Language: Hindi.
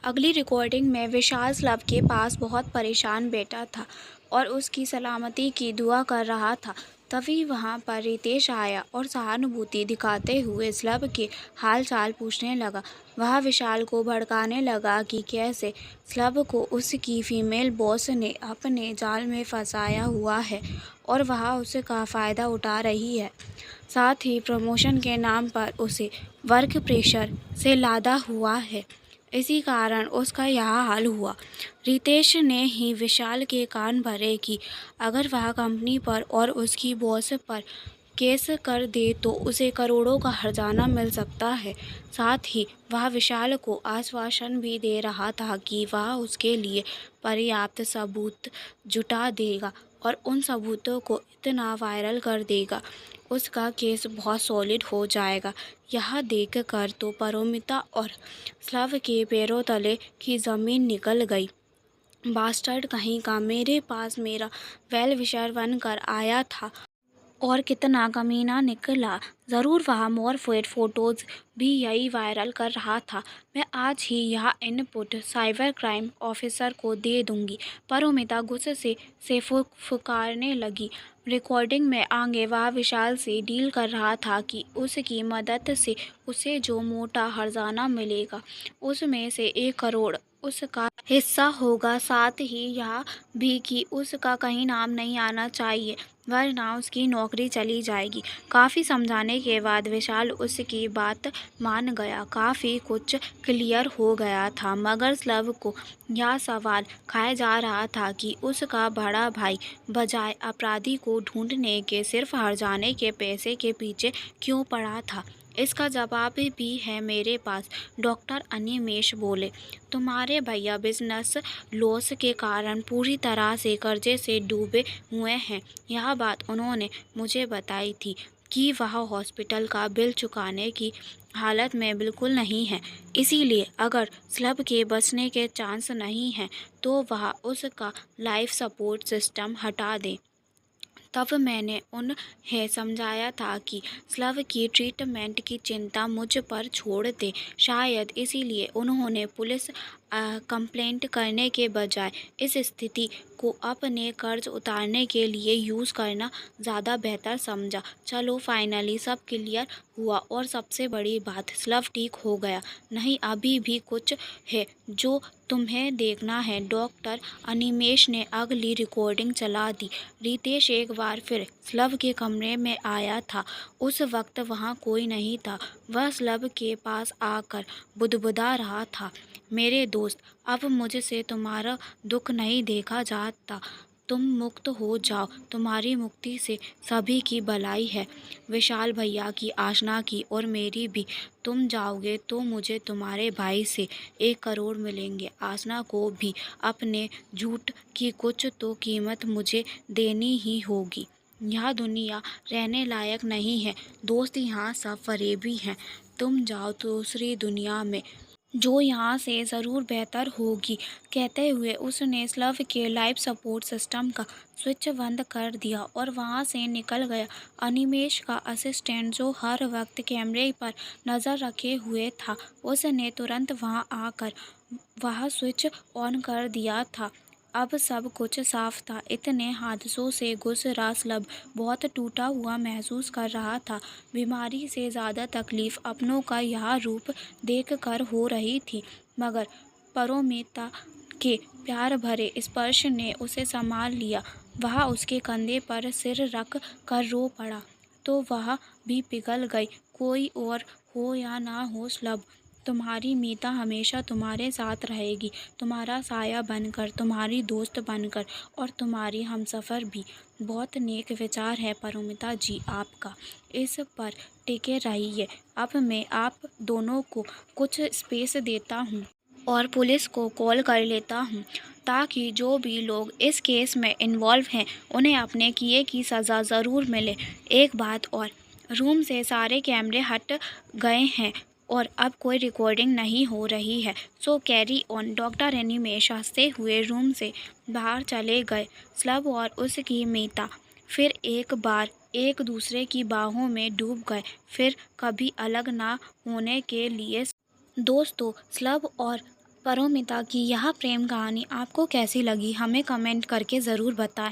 अगली रिकॉर्डिंग में विशाल स्लब के पास बहुत परेशान बैठा था और उसकी सलामती की दुआ कर रहा था। तभी वहाँ पर रितेश आया और सहानुभूति दिखाते हुए स्लब के हाल चाल पूछने लगा। वह विशाल को भड़काने लगा कि कैसे स्लब को उसकी फीमेल बॉस ने अपने जाल में फंसाया हुआ है और वह उसका फ़ायदा उठा रही है। साथ ही प्रमोशन के नाम पर उसे वर्क प्रेशर से लादा हुआ है। इसी कारण उसका यह हाल हुआ। रितेश ने ही विशाल के कान भरे कि अगर वह कंपनी पर और उसकी बॉस पर केस कर दे तो उसे करोड़ों का हर्जाना मिल सकता है। साथ ही वह विशाल को आश्वासन भी दे रहा था कि वह उसके लिए पर्याप्त सबूत जुटा देगा और उन सबूतों को इतना वायरल कर देगा उसका केस बहुत सॉलिड हो जाएगा। यह देखकर तो पारोमिता और स्लव के पैरों तले की ज़मीन निकल गई। बास्टर्ड कहीं का मेरे पास मेरा वेल विशर बनकर आया था और कितना कमीना निकला। ज़रूर वह मॉर्फेड फ़ोटोज़ भी यही वायरल कर रहा था। मैं आज ही यह इनपुट साइबर क्राइम ऑफिसर को दे दूंगी। पारोमिता गुस्से से फुकारने लगी। रिकॉर्डिंग में आगे वह विशाल से डील कर रहा था कि उसकी मदद से उसे जो मोटा हर्जाना मिलेगा उसमें से 1 करोड़ उसका हिस्सा होगा। साथ ही यह भी कि उसका कहीं नाम नहीं आना चाहिए वरना उसकी नौकरी चली जाएगी। काफ़ी समझाने के बाद विशाल उसकी बात मान गया। काफ़ी कुछ क्लियर हो गया था मगर स्लव को यह सवाल खाया जा रहा था कि उसका बड़ा भाई बजाय अपराधी को ढूंढने के सिर्फ हर्जाने के पैसे के पीछे क्यों पड़ा था। इसका जवाब भी है मेरे पास। डॉक्टर अनिमेष बोले, तुम्हारे भैया बिजनेस लॉस के कारण पूरी तरह से कर्जे से डूबे हुए हैं। यह बात उन्होंने मुझे बताई थी कि वह हॉस्पिटल का बिल चुकाने की हालत में बिल्कुल नहीं है। इसीलिए अगर स्लब के बचने के चांस नहीं हैं तो वह उसका लाइफ सपोर्ट सिस्टम हटा दें। तब मैंने उन्हें समझाया था कि स्लव की ट्रीटमेंट की चिंता मुझ पर छोड़ दें। शायद इसीलिए उन्होंने पुलिस कंप्लेंट करने के बजाय इस स्थिति को अपने कर्ज उतारने के लिए यूज़ करना ज़्यादा बेहतर समझा। चलो फाइनली सब क्लियर हुआ और सबसे बड़ी बात स्लव ठीक हो गया। नहीं अभी भी कुछ है जो तुम्हें देखना है। डॉक्टर अनिमेष ने अगली रिकॉर्डिंग चला दी। रितेश एक बार फिर स्लव के कमरे में आया था। उस वक्त वहाँ कोई नहीं था। वह स्लव के पास आकर बुदबुदा रहा था, मेरे दोस्त अब मुझसे तुम्हारा दुख नहीं देखा जाता। तुम मुक्त हो जाओ, तुम्हारी मुक्ति से सभी की भलाई है। विशाल भैया की, आशना की और मेरी भी। तुम जाओगे तो मुझे तुम्हारे भाई से 1 करोड़ मिलेंगे। आशना को भी अपने झूठ की कुछ तो कीमत मुझे देनी ही होगी। यह दुनिया रहने लायक नहीं है दोस्त, यहाँ सब फरेबी हैं। तुम जाओ दूसरी दुनिया में जो यहाँ से ज़रूर बेहतर होगी। कहते हुए उसने स्लव के लाइफ सपोर्ट सिस्टम का स्विच बंद कर दिया और वहाँ से निकल गया। अनिमेष का असिस्टेंट जो हर वक्त कैमरे पर नज़र रखे हुए था उसने तुरंत वहाँ आकर वह स्विच ऑन कर दिया था। अब सब कुछ साफ था। इतने हादसों से गुजरा स्लब बहुत टूटा हुआ महसूस कर रहा था। बीमारी से ज़्यादा तकलीफ अपनों का यह रूप देखकर हो रही थी मगर पारोमिता के प्यार भरे स्पर्श ने उसे संभाल लिया। वह उसके कंधे पर सिर रख कर रो पड़ा तो वह भी पिघल गई। कोई और हो या ना हो स्लब, तुम्हारी मीता हमेशा तुम्हारे साथ रहेगी, तुम्हारा साया बनकर, तुम्हारी दोस्त बनकर और तुम्हारी हमसफ़र भी। बहुत नेक विचार है पारोमिता जी आपका, इस पर टिके रहिए। अब मैं आप दोनों को कुछ स्पेस देता हूँ और पुलिस को कॉल कर लेता हूँ ताकि जो भी लोग इस केस में इन्वॉल्व हैं उन्हें अपने किए की सज़ा ज़रूर मिले। एक बात और, रूम से सारे कैमरे हट गए हैं और अब कोई रिकॉर्डिंग नहीं हो रही है, सो कैरी ऑन। डॉक्टर एनिमेश हंसते हुए रूम से बाहर चले गए। स्लब और उसकी मीता फिर एक बार एक दूसरे की बाहों में डूब गए, फिर कभी अलग ना होने के लिए। दोस्तों, स्लब और परोमिता की यह प्रेम कहानी आपको कैसी लगी हमें कमेंट करके ज़रूर बताएं।